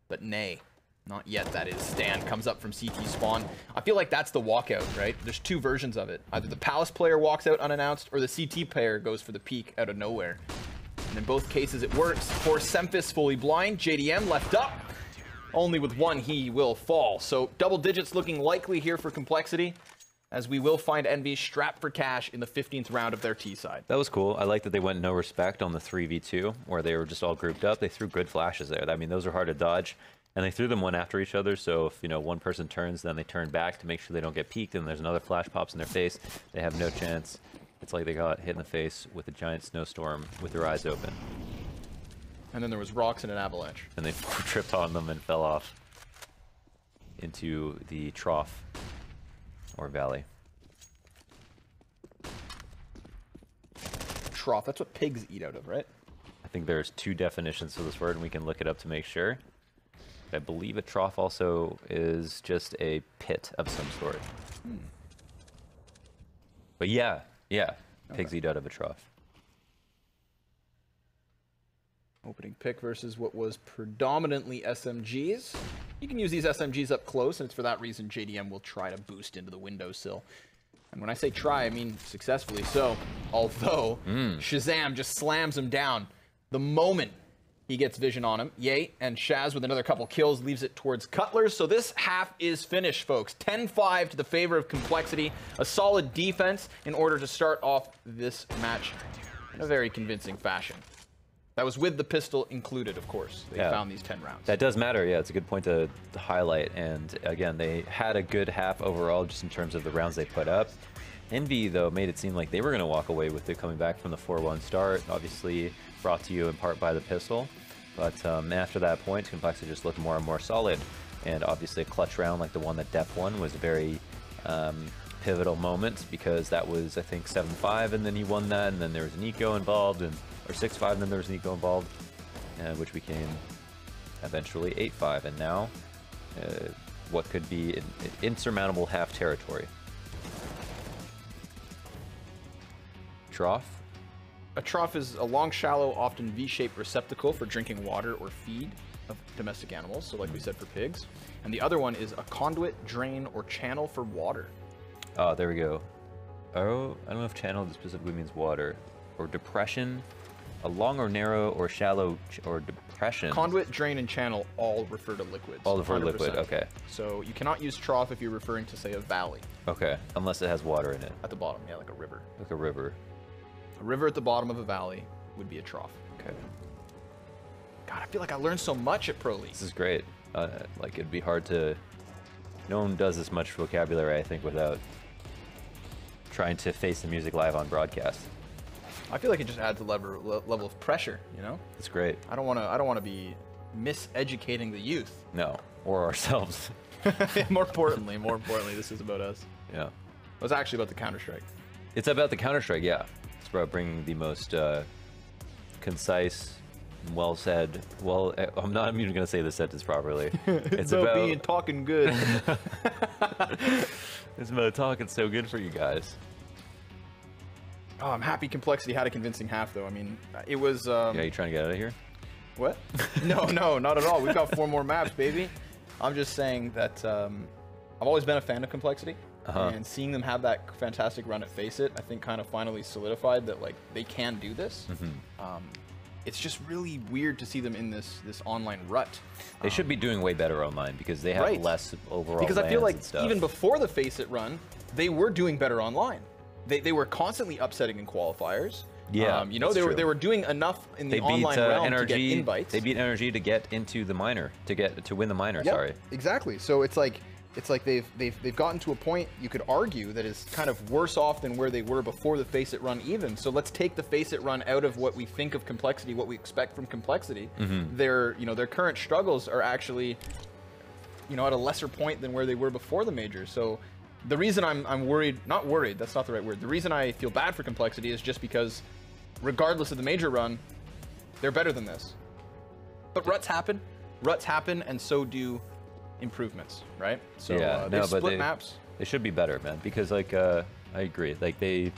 But nay, not yet, that is. Stan comes up from CT spawn. I feel like that's the walkout, right? There's two versions of it. Either the Palace player walks out unannounced, or the CT player goes for the peek out of nowhere. And in both cases, it works. Poor Semphis fully blind. JDM left up. Only with one, he will fall. So double digits looking likely here for Complexity, as we will find EnVy strapped for cash in the 15th round of their T side. That was cool. I like that they went no respect on the 3v2, where they were just all grouped up. They threw good flashes there. I mean, those are hard to dodge. And they threw them one after each other, so if, you know, one person turns, then they turn back to make sure they don't get peeked, and there's another flash pops in their face. They have no chance. It's like they got hit in the face with a giant snowstorm with their eyes open. And then there was rocks and an avalanche. And they tripped on them and fell off into the trough or valley. Trough, that's what pigs eat out of, right? I think there's two definitions for this word, and we can look it up to make sure. I believe a trough also is just a pit of some sort. But yeah, pigs eat out of a trough. Opening pick versus what was predominantly SMGs. You can use these SMGs up close, and it's for that reason JDM will try to boost into the windowsill. And when I say try, I mean successfully so. Although, Shazam just slams him down the moment he gets vision on him. Yay, and Shaz with another couple kills leaves it towards Cutlers. So this half is finished, folks. 10-5 to the favor of Complexity. A solid defense in order to start off this match in a very convincing fashion. That was with the pistol included, of course. They found these 10 rounds. That does matter, yeah. It's a good point to highlight. And again, they had a good half overall just in terms of the rounds they put up. EnVy, though, made it seem like they were going to walk away with it coming back from the 4-1 start, obviously brought to you in part by the pistol. But after that point, Complexity just looked more and more solid. And obviously a clutch round like the one that Depp won was a very pivotal moment, because that was, I think, 7-5, and then he won that, and then there was an eco involved, and or 6-5, and then there was an eco involved, which became eventually 8-5, and now what could be an insurmountable half territory. Trough. A trough is a long, shallow, often V-shaped receptacle for drinking water or feed of domestic animals, so like we said for pigs. And the other one is a conduit, drain, or channel for water. Oh, there we go. Oh, I don't know if channel specifically means water. Or depression. A long or narrow or shallow or depression. Conduit, drain, and channel all refer to liquids. All refer to liquid, 100%. okay. So you cannot use trough if you're referring to, say, a valley Okay, unless it has water in it. at the bottom. Yeah, like a river. Like a river. A river at the bottom of a valley would be a trough. Okay. God, I feel like I learned so much at Pro League. This is great. Like, it'd be hard to... No one does this much vocabulary, I think, without trying to face the music live on broadcast. I feel like it just adds a level of pressure, you know? It's great. I don't want to be miseducating the youth. No. Or ourselves. more importantly, this is about us. Yeah. It was actually about the Counter-Strike. It's about the Counter-Strike, yeah. It's about bringing the most concise, well said. Well, I'm not even going to say the sentence properly. It's about being talking good. It's about talking so good for you guys. Oh, I'm happy Complexity had a convincing half, though. I mean, it was... Yeah, you trying to get out of here? What? No, not at all. We've got 4 more maps, baby. I'm just saying that I've always been a fan of Complexity. And seeing them have that fantastic run at Face It, I think kind of finally solidified that like they can do this. It's just really weird to see them in this online rut. They should be doing way better online because they have less overall. Because I feel like and stuff. even before the Face It run, they were doing better online. They were constantly upsetting in qualifiers. Yeah, you know, they were doing enough in the online realm to get invites. They beat NRG to get into the minor, to win the minor. Yep, sorry. Exactly. So it's like they've gotten to a point you could argue that is kind of worse off than where they were before the Face It run even. So let's take the Face It run out of what we think of Complexity, what we expect from Complexity. Their current struggles are actually at a lesser point than where they were before the major. So the reason I'm worried, not worried, that's not the right word. The reason I feel bad for Complexity is just because regardless of the major run, they're better than this. But ruts happen, and so do improvements, right? So yeah, they split maps. They should be better, man, because like I agree. Like you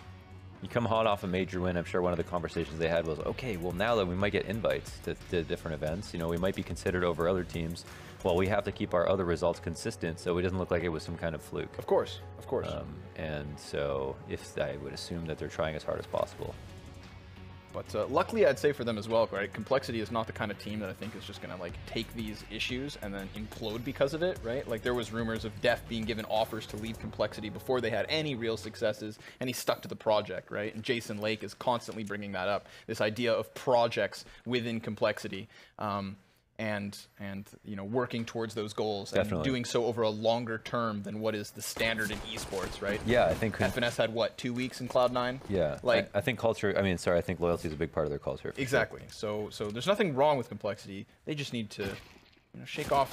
come hot off a major win. I'm sure one of the conversations they had was, okay, well now that we might get invites to different events, we might be considered over other teams. Well, we have to keep our other results consistent, so it doesn't look like it was some kind of fluke. Of course. And so I would assume that they're trying as hard as possible. But luckily, I'd say for them as well, right? Complexity is not the kind of team that I think is just going to like take these issues and then implode because of it, right? Like there was rumors of Def being given offers to leave Complexity before they had any real successes, and he stuck to the project, right? And Jason Lake is constantly bringing that up, this idea of projects within Complexity. And working towards those goals and doing so over a longer term than what is the standard in esports, right? Yeah, I think FNS had what, 2 weeks in Cloud9? Yeah, like I think culture. I think loyalty is a big part of their culture. Exactly. Sure. So there's nothing wrong with Complexity. They just need to, shake off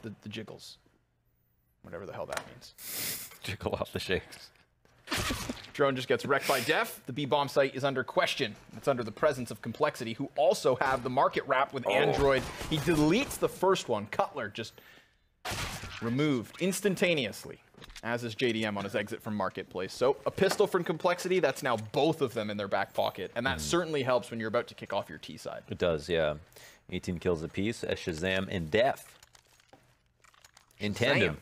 the jiggles, whatever the hell that means. Jiggle off the shakes. Drone just gets wrecked by Def. The B-bomb site is under question. It's under the presence of Complexity, who also have the market wrap with Android. He deletes the first one. Cutler just removed instantaneously, as is JDM on his exit from Marketplace. So a pistol from Complexity, that's now both of them in their back pocket. And that certainly helps when you're about to kick off your T side. It does, yeah. 18 kills apiece as Shazam and Def in tandem.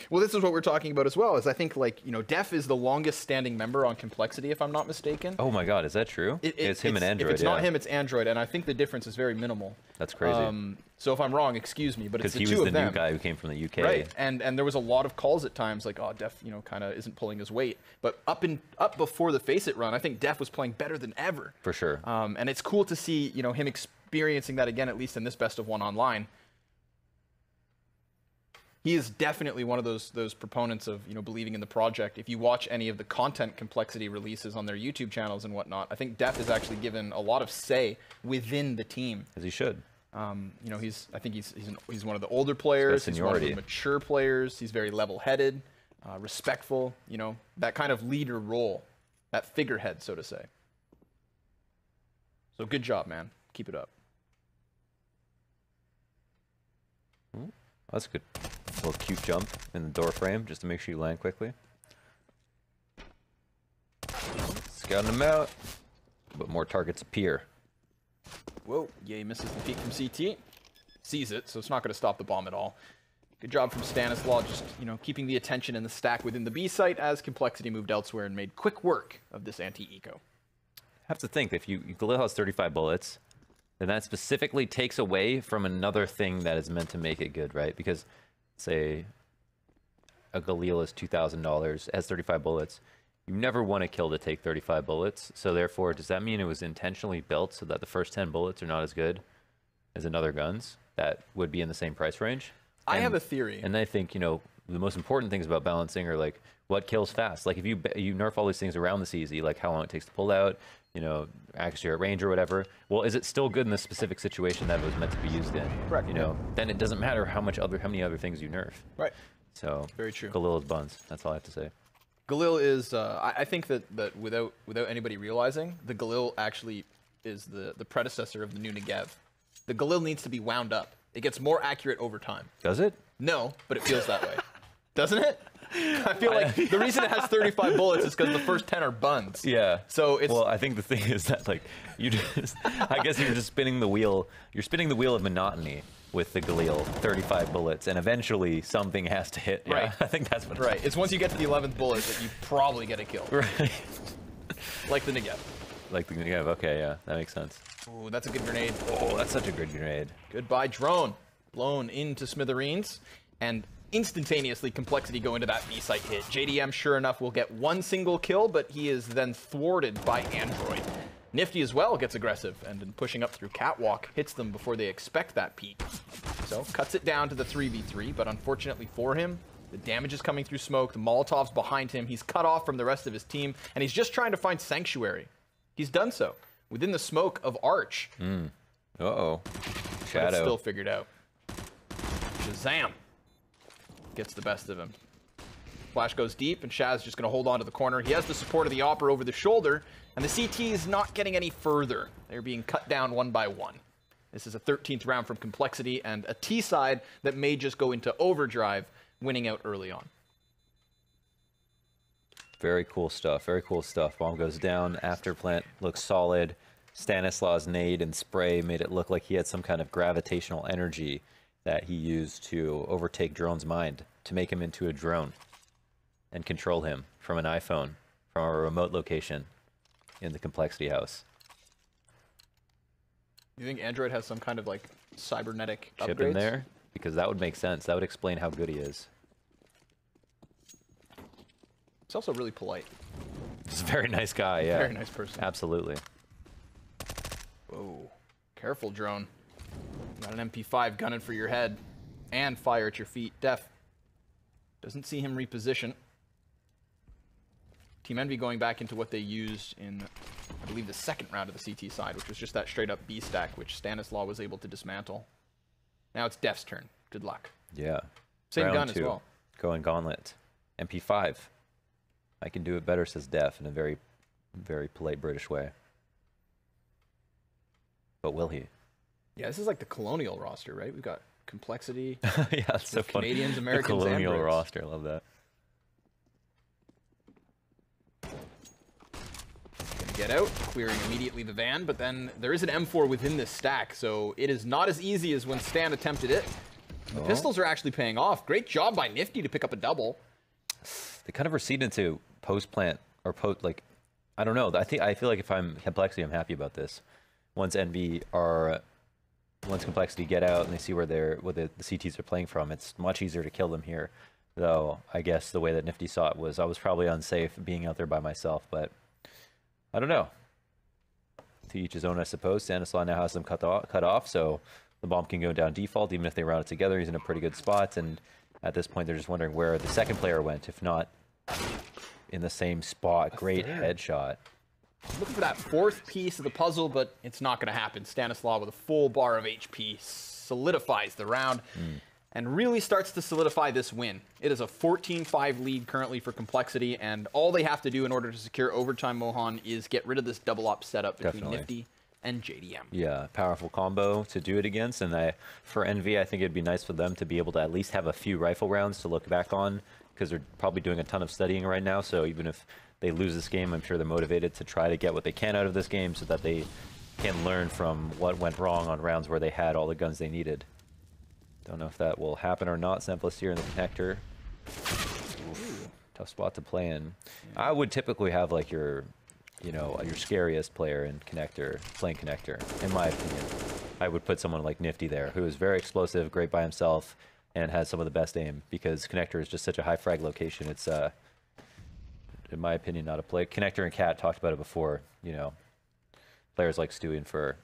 Well, this is what we're talking about as well, is I think, Def is the longest standing member on Complexity, if I'm not mistaken. Oh my god, is that true? It's him and Android, If it's not him, it's Android, and I think the difference is very minimal. That's crazy. So if I'm wrong, excuse me, but it's the two of them. Because he was the new guy who came from the UK. Right, and there was a lot of calls at times, like, oh, Def, kind of isn't pulling his weight. But up before the Face It run, I think Def was playing better than ever. For sure. And it's cool to see, him experiencing that again, at least in this best of one online. He is definitely one of those proponents of believing in the project. If you watch any of the content Complexity releases on their YouTube channels and whatnot, I think Def is actually given a lot of say within the team. As he should. I think he's one of the older players. He's one of the mature players. He's very level-headed, respectful. That kind of leader role, that figurehead, so to say. So good job, man. Keep it up. That's good. A little cute jump in the door frame just to make sure you land quickly. Scouting them out, but more targets appear. Whoa, Yay misses the peek from CT. Sees it, so it's not going to stop the bomb at all. Good job from Stanislaw, just, keeping the attention and the stack within the B site as Complexity moved elsewhere and made quick work of this anti-eco. Have to think, if Galil has 35 bullets, then that specifically takes away from another thing that is meant to make it good, right? Because, say, a Galil is $2,000, has 35 bullets. You never want a kill to take 35 bullets. So therefore, does that mean it was intentionally built so that the first 10 bullets are not as good as another guns that would be in the same price range? I have a theory. And I think, the most important things about balancing are like what kills fast. Like if you nerf all these things around this easy, like how long it takes to pull out, accuracy at range or whatever. Well, is it still good in the specific situation that it was meant to be used in? Correct. Then it doesn't matter how many other things you nerf. Right. So very true. Galil is buns. That's all I have to say. Galil is. I think that without anybody realizing, the Galil actually is the predecessor of the new Negev. The Galil needs to be wound up. It gets more accurate over time. Does it? No, but it feels that way. Doesn't it? I feel like the reason it has 35 bullets is because the first 10 are buns. Yeah. So it's Well, I think the thing is that like you just, I guess you're just spinning the wheel. You're spinning the wheel of monotony with the Galil, 35 bullets, and eventually something has to hit. Yeah, Right. I think that's what. right. It's once you get to the 11th bullet that you probably get a kill, Right. like the Negev. Like the yeah. Okay. Yeah, that makes sense. Ooh, that's a good grenade. Oh, that's such a good grenade. Goodbye, drone. Blown into smithereens, and instantaneously Complexity go into that B site hit. JDM, sure enough, will get one single kill, but he is then thwarted by Android. Nifty as well gets aggressive, and in pushing up through Catwalk, hits them before they expect that peek. So cuts it down to the 3v3, but unfortunately for him, the damage is coming through smoke, the Molotov's behind him, he's cut off from the rest of his team, and he's just trying to find Sanctuary. He's done so, within the smoke of Arch. Uh-oh. But it's Shadow. still figured out. Shazam gets the best of him. Flash goes deep, and Shaz just going to hold on to the corner. He has the support of the Opera over the shoulder, and the CT is not getting any further. They're being cut down one by one. This is a 13th round from Complexity, and a T side that may just go into overdrive, winning out early on. Very cool stuff. Very cool stuff. Bomb goes down. After plant looks solid. Stanislaus' nade and spray made it look like he had some kind of gravitational energy that he used to overtake Drone's mind, to make him into a drone and control him from an iPhone, from a remote location in the Complexity house. You think Android has some kind of like cybernetic Chip upgrades? in there? Because that would make sense. That would explain how good he is. He's also really polite. He's a very nice guy, yeah. Very nice person. Absolutely. Whoa. Careful, drone. Got an MP5 gunning for your head. And fire at your feet. Def. Doesn't see him reposition. Team Envy going back into what they used in, I believe, the second round of the CT side, which was just that straight up B stack, which Stanislaw was able to dismantle. Now it's Def's turn. Good luck. Yeah. Same Round gun 2. as well. Going gauntlet. MP5. I can do it better, says Def, in a very, very polite British way. But will he? Yeah, this is like the Colonial roster, right? We've got Complexity, Yeah, that's so funny. Canadians, The Americans, colonial and Brits. roster. I love that. Gonna get out, clearing immediately the van, but then there is an M4 within this stack, so it is not as easy as when Stan attempted it. The pistols are actually paying off. Great job by Nifty to pick up a double. They kind of recede into post plant or post, like, I don't know. I feel like if I'm Complexity, I'm happy about this. Once Complexity get out and they see where the CTs are playing from, it's much easier to kill them here. Though I guess the way that Nifty saw it was I was probably unsafe being out there by myself, but I don't know. To each his own, I suppose. Stanislaw now has them cut off, so the bomb can go down default. Even if they round it together, he's in a pretty good spot. And at this point, they're just wondering where the second player went, if not in the same spot. Great headshot. Looking for that fourth piece of the puzzle, but it's not going to happen. Stanislaw with a full bar of HP solidifies the round and really starts to solidify this win. It is a 14-5 lead currently for Complexity, and all they have to do in order to secure overtime, Mohan, is get rid of this double up setup between Definitely. Nifty and JDM. Yeah, powerful combo to do it against. And for Envy, I think it'd be nice for them to be able to at least have a few rifle rounds to look back on, because they're probably doing a ton of studying right now. So even if they lose this game, I'm sure they're motivated to try to get what they can out of this game so that they can learn from what went wrong on rounds where they had all the guns they needed. Don't know if that will happen or not. Sempless here in the connector. Oof, tough spot to play in. I would typically have like your scariest player in connector, playing connector, in my opinion. I would put someone like Nifty there, who is very explosive, great by himself, and has some of the best aim, because connector is just such a high frag location. It's in my opinion, not a play. Connector and Cat talked about it before. Players like Stewie and Fur,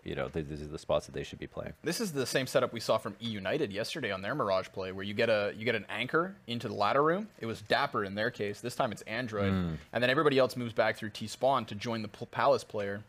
these are the spots that they should be playing. This is the same setup we saw from E United yesterday on their Mirage play, where you get an anchor into the ladder room. It was Dapper in their case. This time it's Android, and then everybody else moves back through T-Spawn to join the Palace player,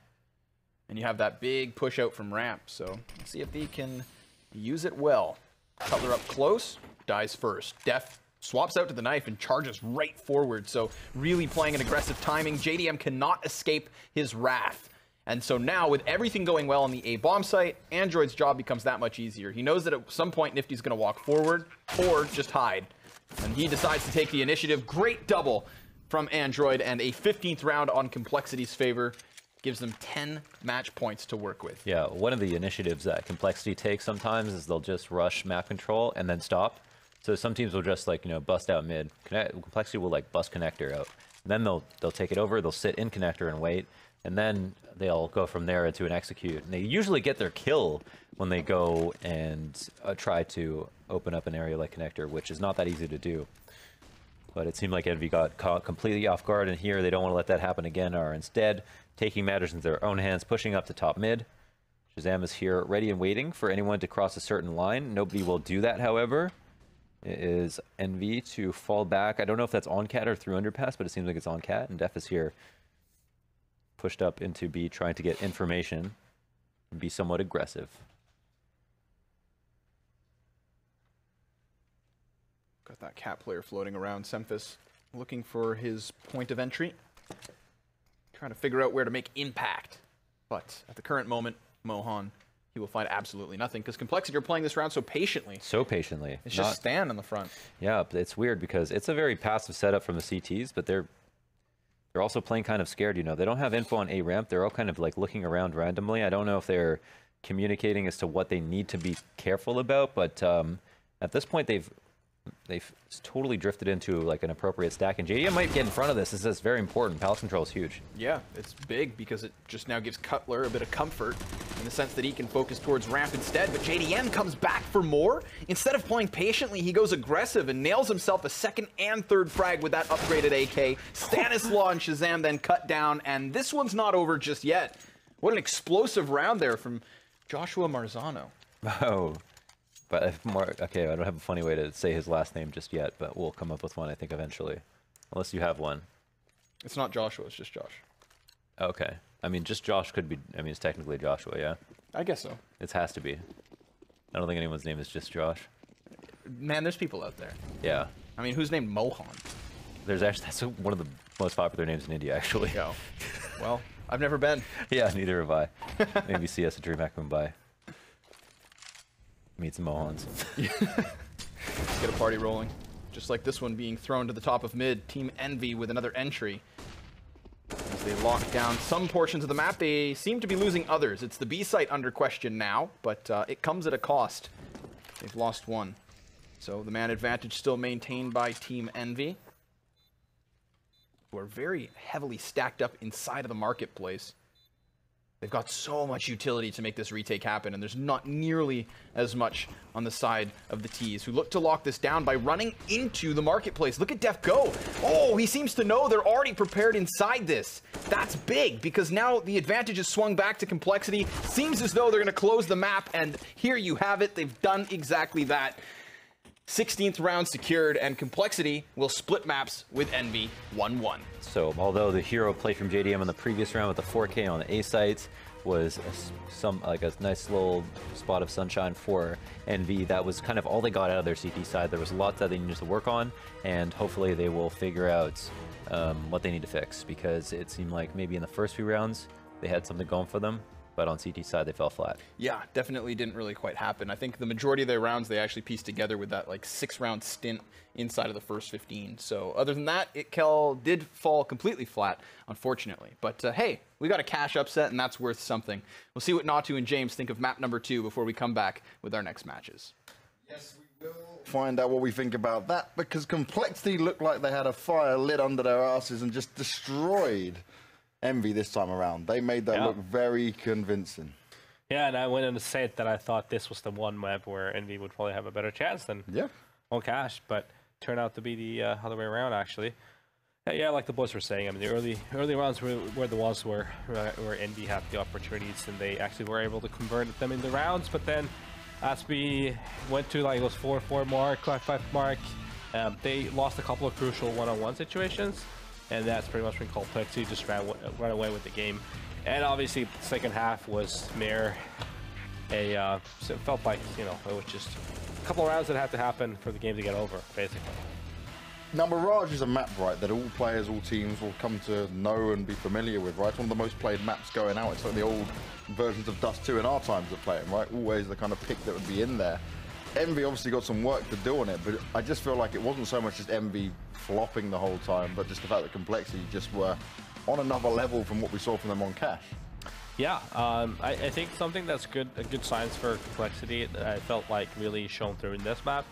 and you have that big push out from ramp. So let's see if they can use it well. Cutler up close, dies first. Def swaps out to the knife and charges right forward. So really playing an aggressive timing. JDM cannot escape his wrath. And so now, with everything going well on the A bomb site, Android's job becomes that much easier. He knows that at some point Nifty's going to walk forward or just hide. And he decides to take the initiative. Great double from Android, and a 15th round on Complexity's favor. Gives them 10 match points to work with. Yeah, one of the initiatives that Complexity takes sometimes is they'll just rush map control and then stop. So some teams will just like, bust out mid. Complexity will like bust connector out. And then they'll take it over, they'll sit in connector and wait, and then they'll go from there into an execute. And they usually get their kill when they go and try to open up an area like connector, which is not that easy to do. But it seemed like EnVy got caught completely off guard, and here they don't want to let that happen again, are instead taking matters into their own hands, pushing up to top mid. Shazam is here ready and waiting for anyone to cross a certain line. Nobody will do that, however. It is EnVy to fall back. I don't know if that's on Cat or through underpass, but it seems like it's on Cat, and Def is here pushed up into B, trying to get information and be somewhat aggressive. Got that Cat player floating around. Semphis looking for his point of entry. Trying to figure out where to make impact. But at the current moment, Mohan, he will find absolutely nothing because Complexity are playing this round so patiently. So patiently. It's just Stan on the front. Yeah, it's weird because it's a very passive setup from the CTs, but they're also playing kind of scared, They don't have info on A ramp. They're all kind of like looking around randomly. I don't know if they're communicating as to what they need to be careful about, but at this point they've totally drifted into like an appropriate stack, and JDM might get in front of this. This is very important. Palace control is huge. Yeah, it's big because it just now gives Cutler a bit of comfort in the sense that he can focus towards ramp instead, but JDM comes back for more. Instead of playing patiently, he goes aggressive and nails himself a second and third frag with that upgraded AK. Stanislaw and Shazam then cut down, and this one's not over just yet. What an explosive round there from Joshua Marzano. Oh. But okay, I don't have a funny way to say his last name just yet, but we'll come up with one, I think, eventually. Unless you have one. It's not Joshua, it's just Josh. Okay. I mean, just Josh could be, it's technically Joshua, yeah? I guess so. It has to be. I don't think anyone's name is just Josh. Man, there's people out there. Yeah. I mean, who's named Mohan? There's actually, that's one of the most popular names in India, actually. Yeah. Well, I've never been. Yeah, neither have I. Maybe see us at DreamHack Mumbai. Meet some Mohans. Let's get a party rolling. Just like this one being thrown to the top of mid. Team EnVy with another entry. As they lock down some portions of the map, they seem to be losing others. It's the B site under question now, but it comes at a cost. They've lost one. So the man advantage still maintained by Team EnVy, who are very heavily stacked up inside of the marketplace. They've got so much utility to make this retake happen, and there's not nearly as much on the side of the T's, who look to lock this down by running into the marketplace. Look at Def go. Oh, he seems to know they're already prepared inside this. That's big, because now the advantage is swung back to Complexity. Seems as though they're going to close the map, and here you have it. They've done exactly that. 16th round secured, and Complexity will split maps with EnVy 1-1. So, although the hero play from JDM on the previous round with the 4K on the A sites was a nice little spot of sunshine for EnVy, that was kind of all they got out of their CT side. There was lots that they needed to work on, and hopefully they will figure out what they need to fix, because it seemed like maybe in the first few rounds they had something going for them, but on CT side they fell flat. Yeah, definitely didn't really quite happen. I think the majority of their rounds they actually pieced together with that like 6-round stint inside of the first 15. So other than that, ItKel did fall completely flat, unfortunately. But hey, we got a cash upset, and that's worth something. We'll see what Natu and James think of map number 2 before we come back with our next matches. Yes, we will find out what we think about that, because Complexity looked like they had a fire lit under their asses and just destroyed EnVy this time around. They made that look very convincing. Yeah, and I went in to say that I thought this was the one map where EnVy would probably have a better chance than on Cash, but turned out to be the other way around, actually. Yeah, like the boys were saying, I mean, the early rounds were the ones where EnVy had the opportunities, and they actually were able to convert them in the rounds. But then, as we went to like those 4-4 mark, 5-5 mark, they lost a couple of crucial one-on-one situations. And that's pretty much when Complexity just ran away with the game. And obviously, the second half was mere so it felt like, it was just a couple of rounds that had to happen for the game to get over, basically. Now, Mirage is a map, right, that all players, all teams will come to know and be familiar with, right? It's one of the most played maps going out. It's like the old versions of Dust 2 in our times of playing, right? Always the kind of pick that would be in there. Envy obviously got some work to do on it, but I just feel like it wasn't so much just Envy flopping the whole time, but just the fact that Complexity just were on another level from what we saw from them on Cash. Yeah, I think something that's a good signs for Complexity that I felt like really shown through in this map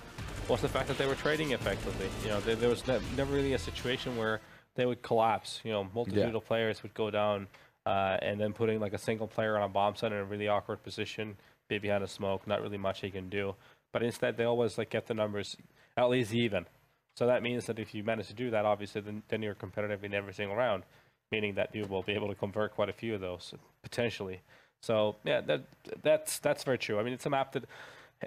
was the fact that they were trading effectively. You know, there was never really a situation where they would collapse. You know, multitude of players would go down, and then putting like a single player on a bomb site in a really awkward position, be behind a smoke, not really much he can do. But instead, they always like get the numbers at least even. So that means that if you manage to do that, obviously, then you're competitive in every single round, meaning that you will be able to convert quite a few of those potentially. So yeah, that's very true. I mean, it's a map that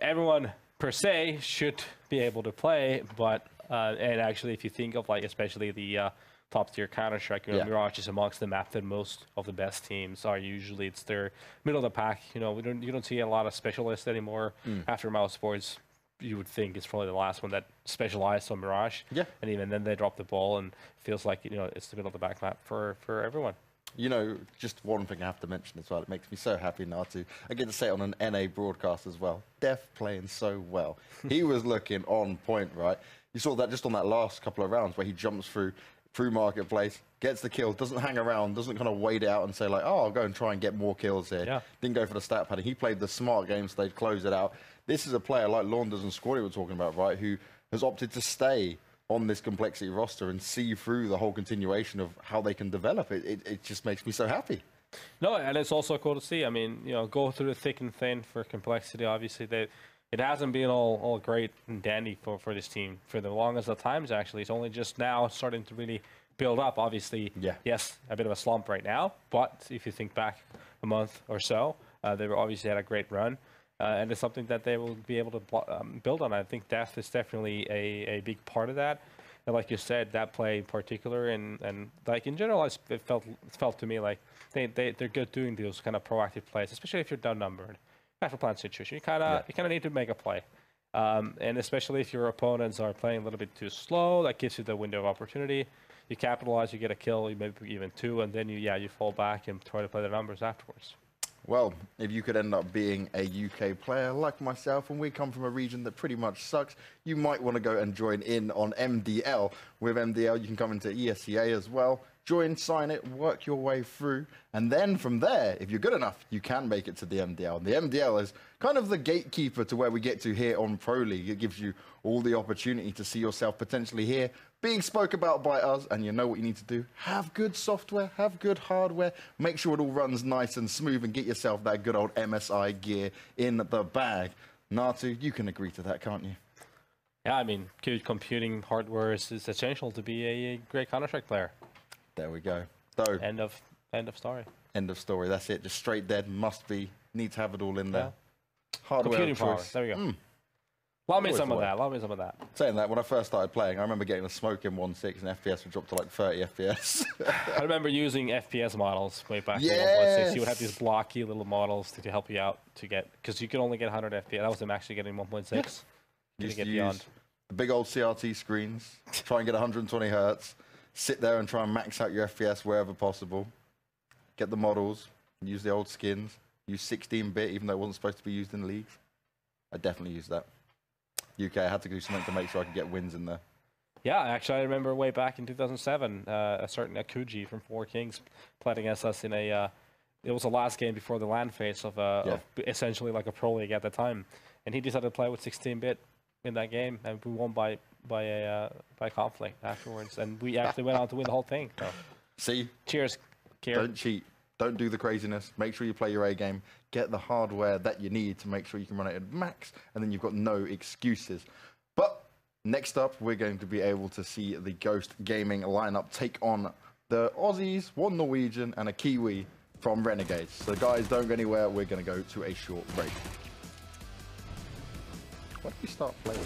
everyone per se should be able to play, but and actually, if you think of like especially the top tier Counter-Strike, you know, Mirage is amongst the map that most of the best teams are. Usually, it's their middle of the pack. You know, you don't see a lot of specialists anymore. After Mouse Sports, you would think it's probably the last one that specialized on Mirage. Yeah. And even then, they drop the ball, and it feels like, you know, it's the middle of the back map for everyone. You know, just one thing I have to mention as well. It makes me so happy now to I get to say it on an NA broadcast as well. Def playing so well. He was looking on point, right? You saw that just on that last couple of rounds where he jumps through Marketplace, gets the kill, doesn't hang around, doesn't kind of wait it out and say like, oh, I'll go and try and get more kills here. Yeah. Didn't go for the stat padding. He played the smart game, so they'd close it out. This is a player like Launders and Squaddy were talking about, right, who has opted to stay on this Complexity roster and see through the whole continuation of how they can develop it. It just makes me so happy. No, and it's also cool to see. I mean, you know, go through the thick and thin for Complexity. Obviously, it hasn't been all great and dandy for this team for the longest of times, actually. It's only just now starting to really build up. Obviously, yes, a bit of a slump right now, but if you think back a month or so, they were obviously had a great run. And it's something that they will be able to build on. I think Def is definitely a big part of that. And like you said, that play in particular, and like in general, it felt to me like they're good doing those kind of proactive plays, especially if you're down-numbered. After plan situation, you kind of need to make a play. And especially if your opponents are playing a little bit too slow, that gives you the window of opportunity. You capitalize, you get a kill, you maybe even two, and then you fall back and try to play the numbers afterwards. Well, if you could end up being a UK player like myself, and we come from a region that pretty much sucks, you might want to go and join in on MDL. With MDL, you can come into ESEA as well. Join, sign it, work your way through, and then from there, if you're good enough, you can make it to the MDL. The MDL is kind of the gatekeeper to where we get to here on Pro League. It gives you all the opportunity to see yourself potentially here, being spoke about by us, and you know what you need to do. Have good software, have good hardware, make sure it all runs nice and smooth, and get yourself that good old MSI gear in the bag. Natu, you can agree to that, can't you? Yeah, I mean, good computing hardware is essential to be a great Counter-Strike player. There we go. So, end of story. End of story. That's it. Just straight dead. Must be. Need to have it all in there. Hardware computing power. choice. There we go. Love me some of that. Love me some of that. Saying that, when I first started playing, I remember getting a smoke in 1.6 and FPS would drop to like 30 FPS. I remember using FPS models way back in 1.6. You would have these blocky little models to help you out to get, because you could only get 100 FPS. That was them actually getting 1.6. Used to use the big old CRT screens, try and get 120 hertz. Sit there and try and max out your FPS wherever possible. Get the models, use the old skins, use 16-bit even though it wasn't supposed to be used in leagues. I definitely used that. UK, I had to do something to make sure I could get wins in there. Yeah, actually, I remember way back in 2007, a certain Akuji from Four Kings played against us in a, it was the last game before the LAN phase of essentially like a Pro League at the time. And he decided to play with 16-bit in that game, and we won by conflict afterwards, and we actually went on to win the whole thing. So. See? Cheers, Kier. Don't cheat. Don't do the craziness. Make sure you play your A game. Get the hardware that you need to make sure you can run it at max, and then you've got no excuses. But next up, we're going to be able to see the Ghost Gaming lineup take on the Aussies, one Norwegian, and a Kiwi from Renegades. So guys, don't go anywhere. We're going to go to a short break. Why don't we start playing?